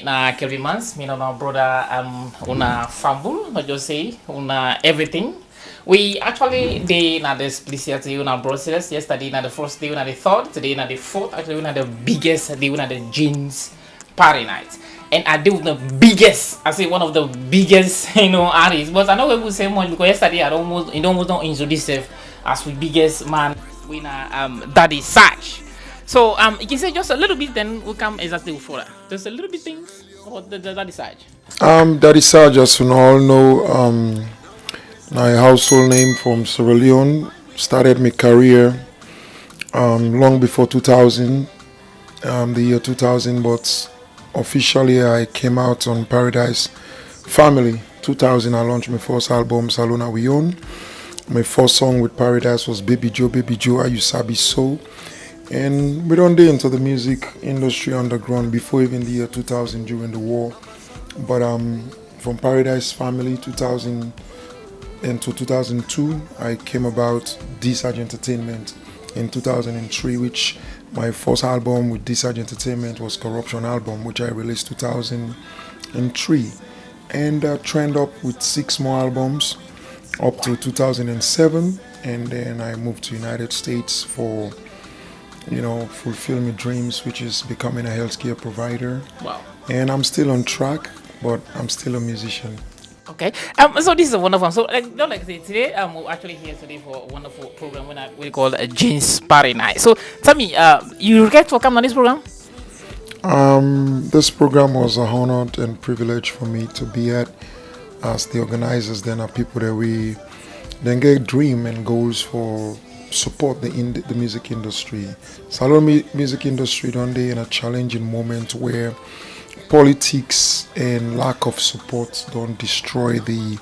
na Kelvin Mans, me and my brother una fumble, not just say una everything. We actually did na the splicity una process yesterday na the first day una the third, today na the fourth, actually una the biggest day una the jeans party night. And I do the biggest, I say one of the biggest, artists. But I know people say much because yesterday I almost don't introduce yourself as the biggest man winner Daddy Satch. So you can say just a little bit, then we'll come exactly before that. Just a little bit things about the Daddy Satch. Daddy Sarge, as you all know, my household name from Sierra Leone. Started my career long before 2000, the year 2000, but officially I came out on Paradise Family. 2000, I launched my first album, Salona We Own. My first song with Paradise was Baby Joe, Are You Sabi So? And we don't get into the music industry underground before even the year 2000 during the war. But from Paradise Family 2000 into 2002, I came about D-Sage Entertainment in 2003, which my first album with D-Sage Entertainment was Corruption album, which I released 2003. And trend up with 6 more albums up to 2007. And then I moved to United States for fulfill my dreams, which is becoming a healthcare provider. Wow. And I'm still on track, but I'm still a musician. Okay. So this is a wonderful one. So like I say today, we're actually here today for a wonderful program we call a Jeans Party Night. So tell me, you get to come on this program? This program was a honor and privilege for me to be at, as the organizers then are people that we then get dream and goals for support the music industry. Salon music industry don't they in a challenging moment where politics and lack of support don't destroy the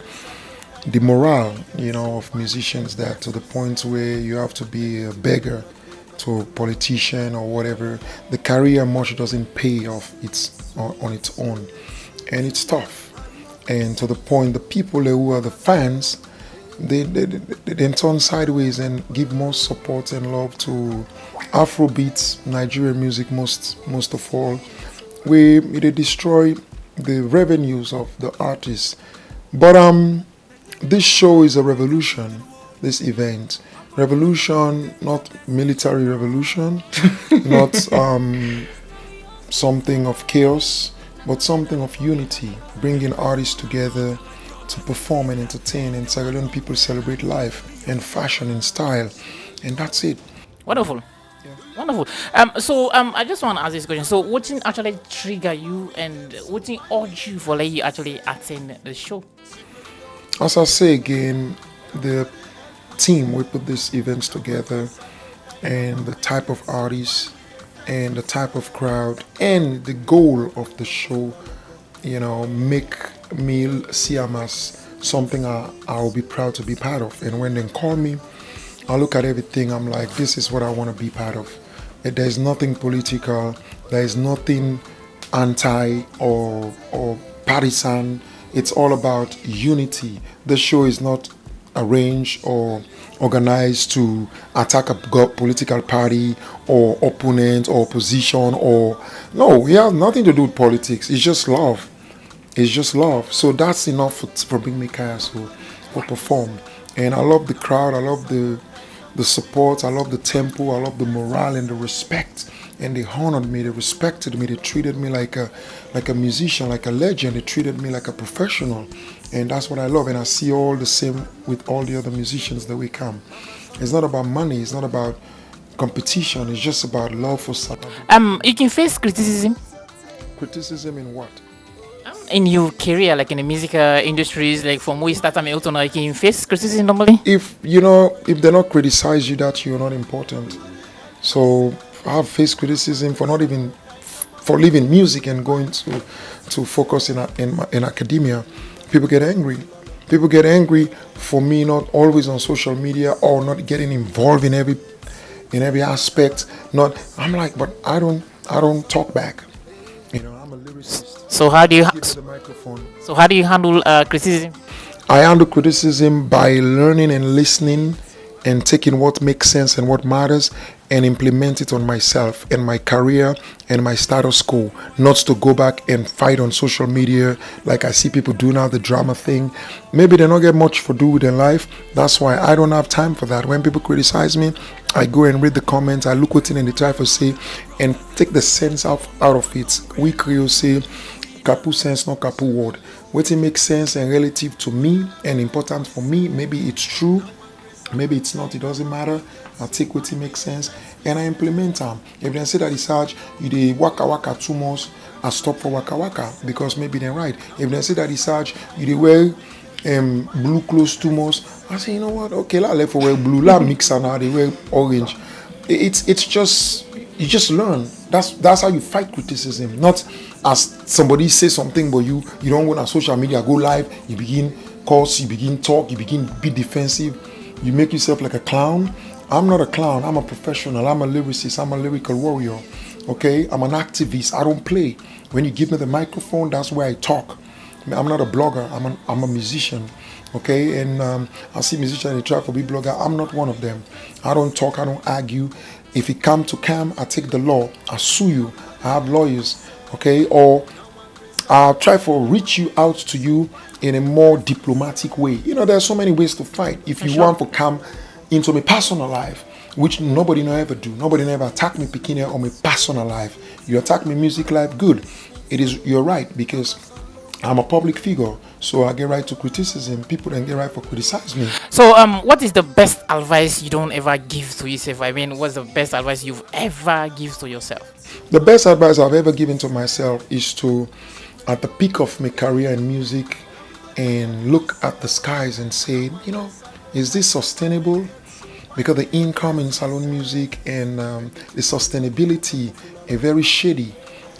morale, of musicians, that to the point where you have to be a beggar to a politician or whatever. The career much doesn't pay off on its own, and it's tough. And to the point, the people who are the fans, they then turn sideways and give more support and love to Afrobeats, Nigerian music most of all. They destroy the revenues of the artists. But this show is a revolution, this event. Revolution, not military revolution, not something of chaos, but something of unity, bringing artists together to perform and entertain, and Sierra Leone people celebrate life and fashion and style, and that's it. Wonderful. Yeah. Wonderful. So I just want to ask this question. So what thing actually trigger you and what thing urge you for you actually attend the show? As I say again, the team we put these events together, and the type of artists and the type of crowd and the goal of the show, make me see them as something I'll be proud to be part of. And when they call me, I look at everything, I'm like, this is what I want to be part of. There's nothing political, there's nothing anti or partisan. It's all about unity. The show is not arranged or organized to attack a political party or opponent or opposition no, it has nothing to do with politics. It's just love. It's just love. So that's enough for Big Mikaya to perform. And I love the crowd, I love the support, I love the tempo, I love the morale and the respect. And they honored me, they respected me, they treated me like a musician, like a legend. They treated me like a professional. And that's what I love. And I see all the same with all the other musicians that we come. It's not about money, it's not about competition, it's just about love for something. You can face criticism. Criticism in what? In your career, like in the music industries, like from where you start, you can face criticism normally. If they not criticize you, that you're not important. So I have faced criticism for not even for leaving music and going to focus in academia. People get angry. People get angry for me not always on social media or not getting involved in every aspect. I'm like, but I don't talk back. I'm a lyricist. So how do you The microphone. so how do you handle criticism? I handle criticism by learning and listening and taking what makes sense and what matters and implement it on myself and my career and my status quo, not to go back and fight on social media like I see people do now, the drama thing. Maybe they don't get much for do with their life. That's why I don't have time for that. When people criticize me, I go and read the comments, I look what's in the try for say and take the sense out of it. We Creole say kapu sense, not kapu word. What it makes sense and relative to me and important for me, maybe it's true, maybe it's not, it doesn't matter. I take what it makes sense and I implement them. If they say that it's hard, you dey waka waka 2 months, I stop for waka waka because maybe they're right. If they say that it's hard, you dey wear blue clothes 2 months, I say, you know what, okay, la left for wear blue, la mix and now they wear orange. It's just, you just learn. That's how you fight criticism. Not as somebody says something, but you don't go on social media, go live, you begin curse, you begin talk, you begin be defensive, you make yourself like a clown. I'm not a clown. I'm a professional. I'm a lyricist. I'm a lyrical warrior. Okay, I'm an activist. I don't play. When you give me the microphone, that's where I talk. I'm not a blogger. I'm a musician. Okay, and I see musicians they try to be blogger. I'm not one of them. I don't talk. I don't argue. If it come to cam, I take the law. I sue you. I have lawyers. Okay, or I'll try to reach you out to you in a more diplomatic way. You know, there's so many ways to fight. If you want to come into my personal life, which nobody no ever do. Nobody never attack me picking on my personal life. You attack me music life, good. You're right because I'm a public figure. So I get right to criticism. People then get right for criticize me. So, what is the best advice you don't ever give to yourself? I mean, what's the best advice you've ever give to yourself? The best advice I've ever given to myself is to, at the peak of my career in music, and look at the skies and say, you know, is this sustainable? Because the income in salon music and the sustainability are very shady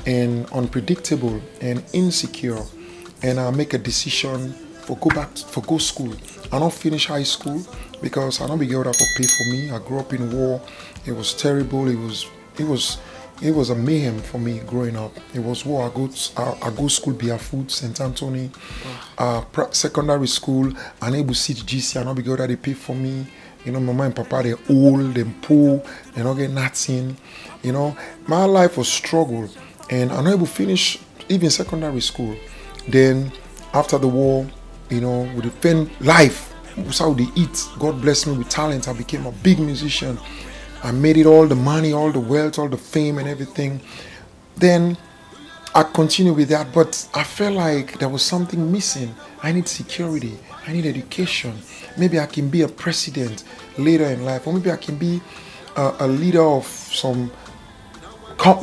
and unpredictable and insecure. And I make a decision for go school. I don't finish high school because I don't be able to pay for me. I grew up in war. It was terrible. It was a mayhem for me growing up. It was war. I go school barefoot, St. Anthony, secondary school. I able to sit GC. I don't be able to pay for me. You know, my mama and papa, they're old, they're poor, they don't get nothing. You know, my life was struggle. And I'm not able to finish even secondary school. Then, after the war, you know, with the pen life, that's how they eat. God blessed me with talent. I became a big musician. I made it all the money, all the wealth, all the fame and everything. Then, I continued with that, but I felt like there was something missing. I need security. I need education. Maybe I can be a president later in life, or maybe I can be a leader of some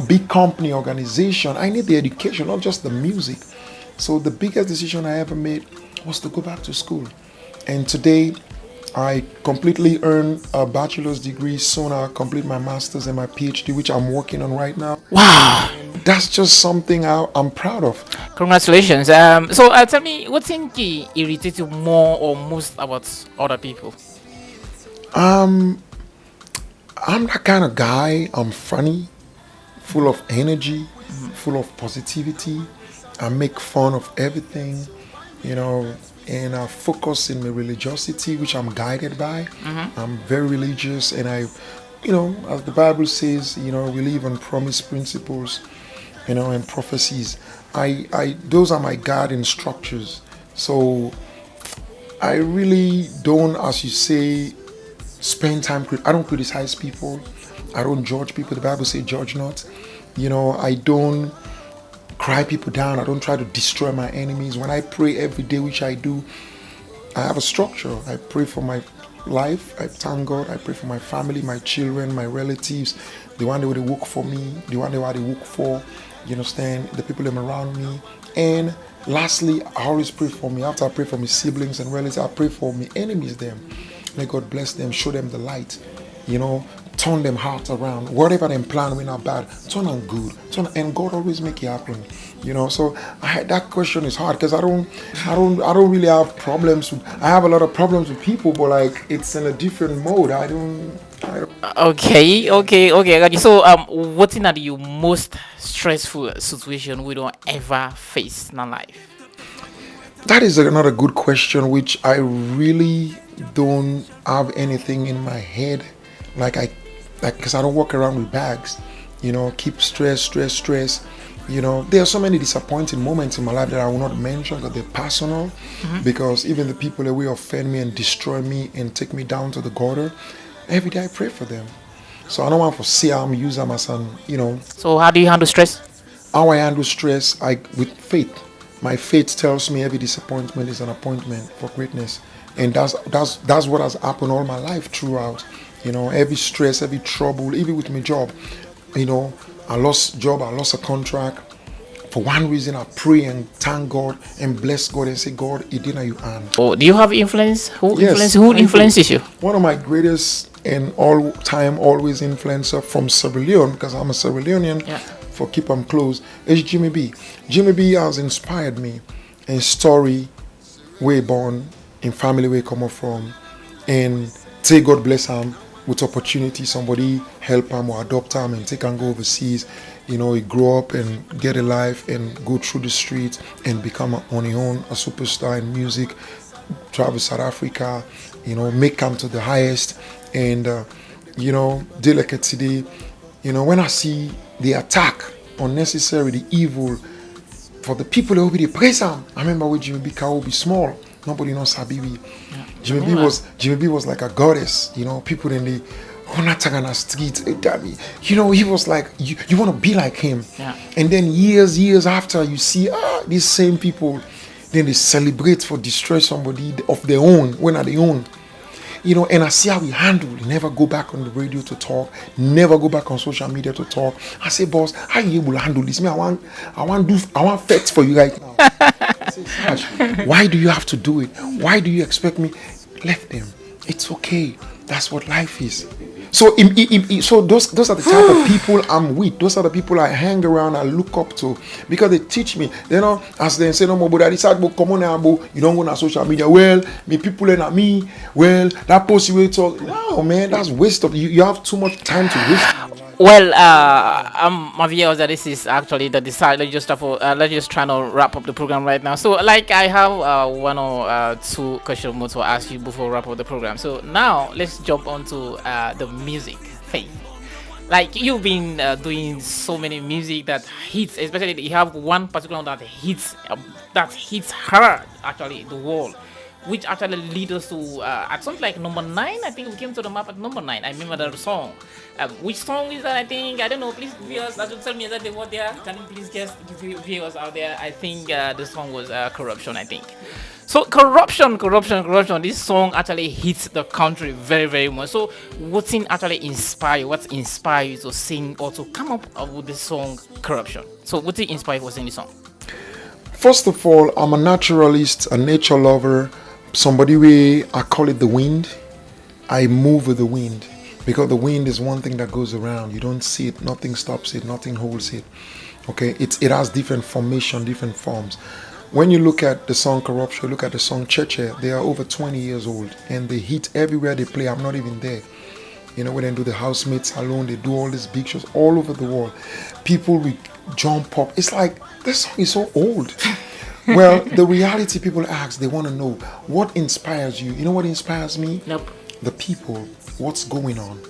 big company organization. I need the education, not just the music. So the biggest decision I ever made was to go back to school. And today, I completely earned a bachelor's degree. Soon I'll complete my master's and my PhD, which I'm working on right now. Wow. That's just something I'm proud of. Congratulations. So, tell me, what thing irritates you more or most about other people? I'm that kind of guy. I'm funny, full of energy, full of positivity. I make fun of everything, you know, and I focus in my religiosity, which I'm guided by. I'm very religious, and you know, as the Bible says, you know, we live on promise principles, you know, and prophecies. Those are my guiding structures. So I really don't, as you say, spend time. I don't criticize people. I don't judge people. The Bible says, "Judge not." You know, I don't cry people down. I don't try to destroy my enemies. When I pray every day, which I do, I have a structure. I pray for my life. I thank God. I pray for my family, my children, my relatives, the one that they work for me, the one that they work for. You understand? The people that are around me. And lastly, I always pray for me. After I pray for my siblings and relatives, I pray for my enemies, them. May God bless them, show them the light. You know, turn them heart around. Whatever they plan when not bad, turn them good. And God always make it happen. You know, so that question is hard because I don't really have problems. I have a lot of problems with people, but like it's in a different mode. I don't. Okay. I got you. So, what thing are the most stressful situation we don't ever face in our life? That is another good question, which I really don't have anything in my head. Because I don't walk around with bags. Keep stress. There are so many disappointing moments in my life that I will not mention because they're personal. Because even the people that will offend me and destroy me and take me down to the gutter, every day I pray for them. So I don't want to see them, use them as So how do you handle stress? how I handle stress, with faith. My faith tells me every disappointment is an appointment for greatness, and that's what has happened all my life throughout. Every stress, every trouble, even with my job. I lost job, I lost a contract. For one reason, I pray and thank God and bless God and say, God, it did not you hand. Oh, do you have influence? Yes, Who I do. influences you? One of my greatest and all time always influencer from Sierra Leone, because I'm a Sierra Leonean, Yeah. for keep them close, is Jimmy B. Jimmy B has inspired me in story way born, in family where he come up from, and say God bless him with opportunity. Somebody help him or adopt him and take and go overseas. He grow up and get a life and go through the streets and become on his own a superstar in music. Travel South Africa, make him to the highest, and deal like it today. When I see the attack, unnecessary, the evil, for the people that will be the praise him. I remember when Jimmy B will be small. Nobody knows Habibi. Jimmy B was like a goddess. People in the on street. He was like you want to be like him. Yeah. And then years after, you see these same people, then they celebrate for destroy somebody of their own when are their own. And I see how we handle. Never go back on the radio to talk. Never go back on social media to talk. I say, boss, how you able to handle this? I want facts for you right now. I say, Sarge, why do you have to do it? Why do you expect me? Left them. It's okay. That's what life is. So, so those are the type of people I'm with. Those are the people I hang around, I look up to, because they teach me. As they say, no more, but I decide, come on, you don't go on social media. Well, me people at me. Well, that post you will talk. No, man, that's waste of you. You have too much time to waste. Well, my viewers, that this is actually the decide. Let's just try to wrap up the program right now. So, like, I have one or two questions more to ask you before we wrap up the program. So now let's jump onto the music thing. Like, you've been doing so many music that hits, especially you have one particular one that hits hard actually the world, which actually lead us to at something like number 9. I think we came to the map at number 9. I remember the song. Which song is that? I don't know. Please, viewers, that will tell me exactly what they are. Can you please guess, viewers out there? I think the song was Corruption, I think. So corruption. This song actually hits the country very, very much. So what's inspired you to sing or to come up with the song Corruption? So what's inspired for singing the song? First of all, I'm a naturalist, a nature lover, somebody where I call it the wind. I move with the wind, because the wind is one thing that goes around. You don't see it, nothing stops it, nothing holds it. Okay, it has different formation, different forms. When you look at the song Corruption, look at the song Cheche, they are over 20 years old and they hit everywhere they play. I'm not even there. When they do the Housemates alone, they do all these big shows all over the world. People will jump up. It's like, this song is so old. Well, the reality people ask, they want to know, what inspires you? You know what inspires me? Nope. The people, what's going on.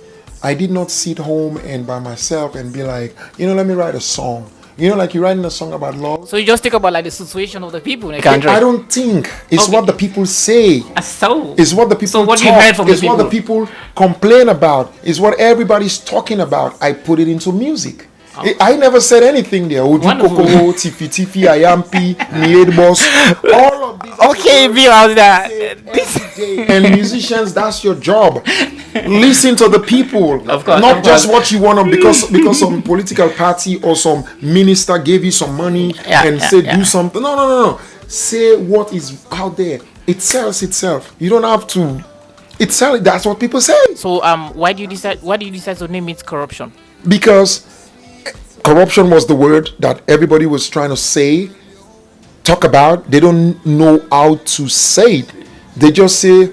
I did not sit home and by myself and be like, let me write a song. Like you're writing a song about love. So you just think about like the situation of the people in the country. I don't think. It's what the people say. So it's what the people so what talk. You heard from it's the what the people complain about. It's what everybody's talking about. I put it into music. I never said anything there. Wonderful. Tiffy, Ayampi, Mied Boss. All of these. Okay, be out there. And musicians, that's your job. Listen to the people. Of course. Not just what you want to, because some political party or some minister gave you some money do something. No. Say what is out there. It sells itself. You don't have to. It sells. That's what people say. So why do you decide to name it Corruption? Because corruption was the word that everybody was trying to talk about. They don't know how to say it. They just say,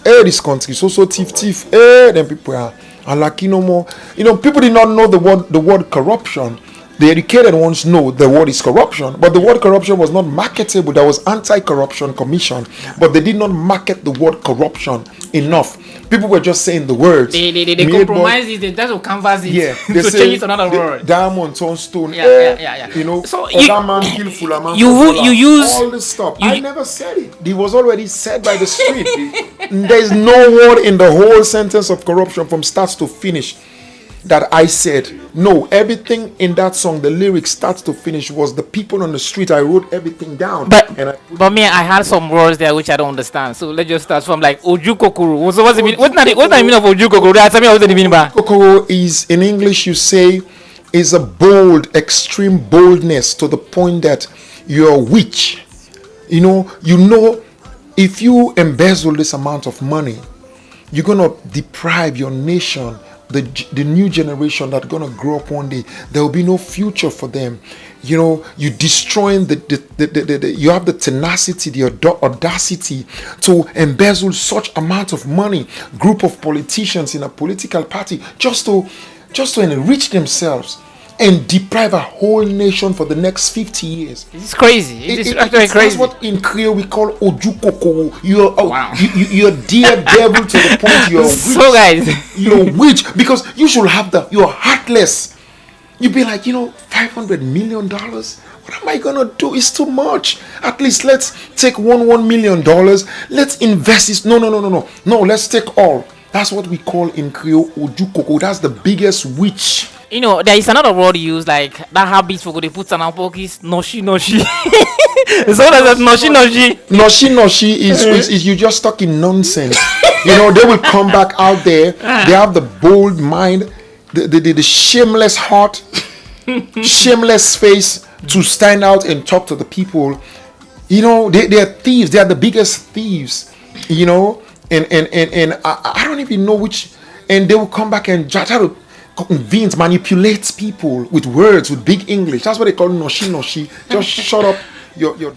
this country so thief. Then people are like, no more. People did not know the word corruption. The educated ones know the word is corruption, but the word corruption was not marketable. There was anti-corruption commission, but they did not market the word corruption enough. People were just saying the words. They compromise it. They just canvas it. Yeah, they to change it to another word. Diamond, stone. Yeah. You know, so that man kill full man. You use all this stuff. I never said it. It was already said by the street. There's no word in the whole sentence of corruption from start to finish that I said. No, everything in that song, the lyrics start to finish, was the people on the street. I wrote everything down. But me, I had some words there which I don't understand. So let's just start from like Oju Kokoro. So what's the mean? What's the meaning of Oju Kokoro? Tell me what the meaning by. Kokoro is, in English, you say, is a bold, extreme boldness to the point that you're a witch. You know, if you embezzle this amount of money, you're gonna deprive your nation, the new generation that's gonna grow up one day. There will be no future for them. You know, you're destroying you have the tenacity, the audacity to embezzle such amount of money. Group of politicians in a political party just to enrich themselves and deprive a whole nation for the next 50 years. It's crazy. It's actually crazy. That's what in Creole we call Ojukoko. You're dear devil to the point you're a witch. So guys, you're a witch because you should have you're heartless. You'd be like, $500 million. What am I gonna do? It's too much. At least let's take $1 million. Let's invest this. No. Let's take all. That's what we call in Creole Ojukoko. That's the biggest witch. There is another word used like that habit for they put on our pockets. Noshi. So that's noshi. Noshi is you just talking nonsense. They will come back out there. They have the bold mind, the shameless heart, shameless face to stand out and talk to the people. They are thieves. They are the biggest thieves. And I don't even know which. And they will come back and try to convince, manipulate people with words, with big English. That's what they call noshi. Just shut up your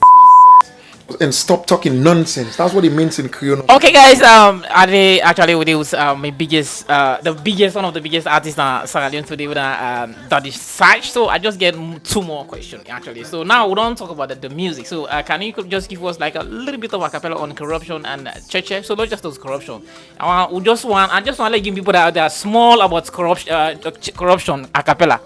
and stop talking nonsense. That's what it means in Creole. Okay, guys. Are they actually with this my biggest, one of the biggest artists in Sierra Leone today with that is search. So I just get 2 more questions actually. So now we don't talk about the music. So can you just give us like a little bit of a cappella on corruption and cheche? So not just those corruption. I just want to give people that are small about corruption a cappella.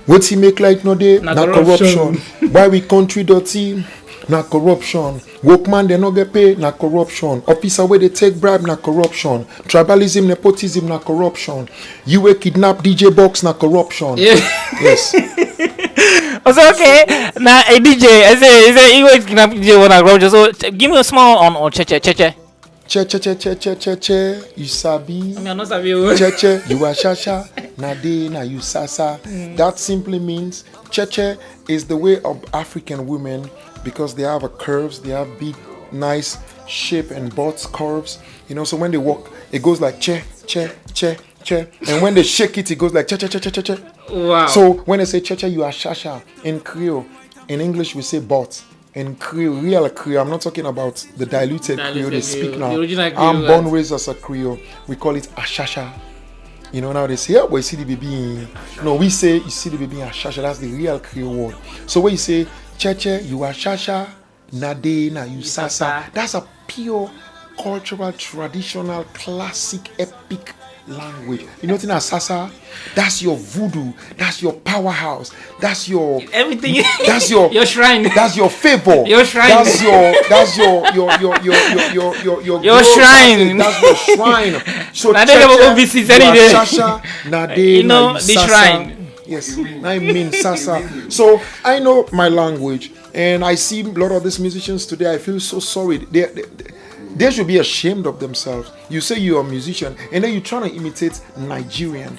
What's he make like no day? Na corruption. Why we country dirty? Na corruption. Workman they no get paid, na corruption. Officer where they take bribe, na corruption. Tribalism, nepotism, na corruption. You will kidnap DJ Box, na corruption. Yeah. Yes. Okay. Now a DJ, I say you will kidnap DJ one corruption. So give me a small on cheche. Che, you sabi. I not sabi. Che, you are shasha. Nade, na you sasa. That simply means cheche is the way of African women because they have curves, they have big, nice shape and butts curves. So when they walk, it goes like che. And when they shake it, it goes like che. Wow. So when they say che, you are shasha. In Creole, in English, we say butt. In Creole, real Creole, I'm not talking about the diluted Creole they speak now. I'm born raised as a Creole. We call it ashasha. Now they say, but you see the baby. No, we say you see the baby in ashasha. That's the real Creole word. So when you say cheche, you are shasha, nade, na you sasa. That's a pure cultural, traditional, classic, epic language. Nothing as sasa. That's your voodoo. That's your powerhouse. That's your everything. That's your your shrine. That's your favor. Your shrine. That's your shrine. That's your shrine. So now they go visit any day. Shasha, nade, the shrine. Yes, I mean sasa. So I know my language, and I see a lot of these musicians today. I feel so sorry. They should be ashamed of themselves. You say you're a musician, and then you're trying to imitate Nigerian.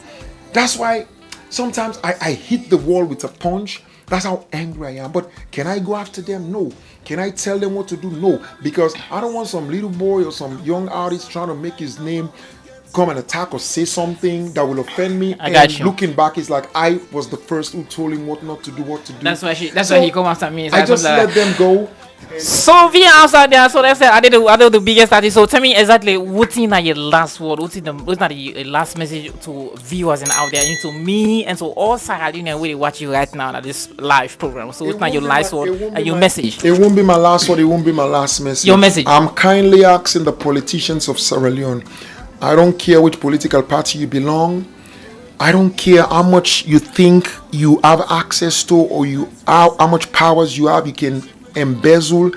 That's why sometimes I hit the wall with a punch. That's how angry I am. But can I go after them? No. Can I tell them what to do? No. Because I don't want some little boy or some young artist trying to make his name come and attack or say something that will offend me. Looking back, it's like I was the first who told him what not to do, what to do. That's why he come after me. I just let them go. So we outside there, so let's say I did the biggest artist. So tell me exactly what's in your last word, what's the last message to viewers and out there, and to me and to all Sierra Leoneans really watch you right now at this live program. So what's your last word and your message? It won't be my last word. It won't be my last message. Your message. I'm kindly asking the politicians of Sierra Leone. I don't care which political party you belong. I don't care how much you think you have access to, or how much powers you have. You can embezzle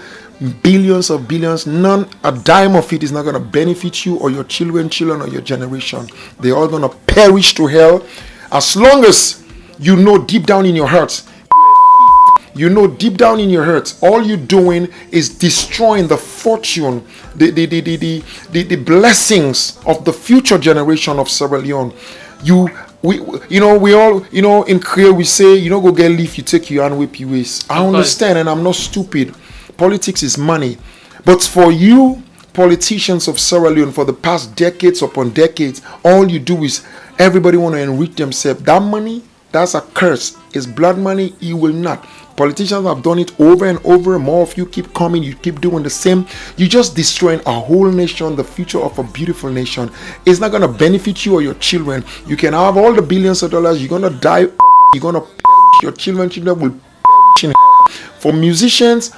billions of billions. A dime of it is not going to benefit you or your children or your generation. They're all going to perish to hell. As long as you know deep down in your heart, all you're doing is destroying the fortune, the blessings of the future generation of Sierra Leone. We all, in Creole we say, go get leaf, you take your hand, whip your waist. I understand, and I'm not stupid. Politics is money. But for you, politicians of Sierra Leone, for the past decades upon decades, all you do is everybody want to enrich themselves. That money, that's a curse. It's blood money. You will not. Politicians have done it over and over. More of you keep coming. You keep doing the same. You're just destroying a whole nation, the future of a beautiful nation. It's not going to benefit you or your children. You can have all the billions of dollars. You're going to die. You're going to perish. Your children will perish in. For musicians,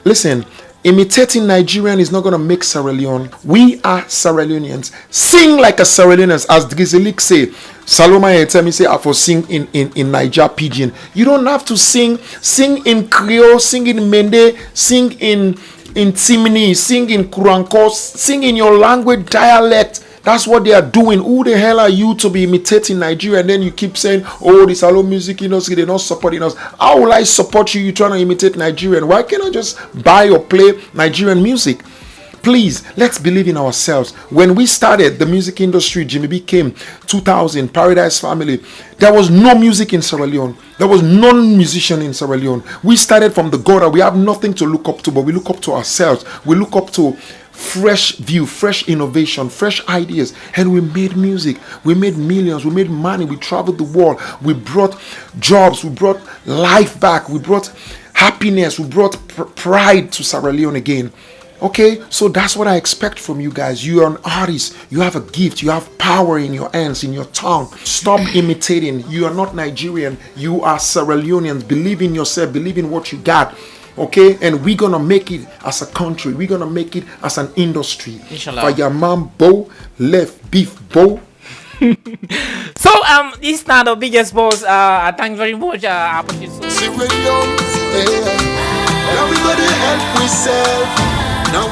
listen, imitating Nigerian is not going to make Sierra Leone. We are Sierra Leoneans. Sing like a Sierra Leoneans. As Drizelik say, Saloma and tell me say I for sing in Niger Pidgin. You don't have to sing in Creole, sing in Mende, sing in Timini, sing in Kurankos, sing in your language dialect. That's what they are doing. Who the hell are you to be imitating Nigeria? And then you keep saying, oh, this hello music industry, they're not supporting us. How will I support you? You're trying to imitate Nigerian. Why can't I just buy or play Nigerian music? Please, let's believe in ourselves. When we started the music industry, Jimmy B came, 2000, Paradise Family, there was no music in Sierra Leone. There was no musician in Sierra Leone. We started from the gutter. We have nothing to look up to, but we look up to ourselves. We look up to fresh view, fresh innovation, fresh ideas, and we made music. We made millions. We made money. We traveled the world. We brought jobs. We brought life back. We brought happiness. We brought pride to Sierra Leone again. Okay, so that's what I expect from you guys. You are an artist. You have a gift. You have power in your hands, in your tongue. Stop imitating. You are not Nigerian. You are Sierra Leoneans. Believe in yourself. Believe in what you got. Okay, and we're gonna make it as a country. We're gonna make it as an industry. Inshallah. Fireman Bo, left beef Bo. So this is not the biggest boss. I thank very much. I appreciate so. Everybody help yourself. Now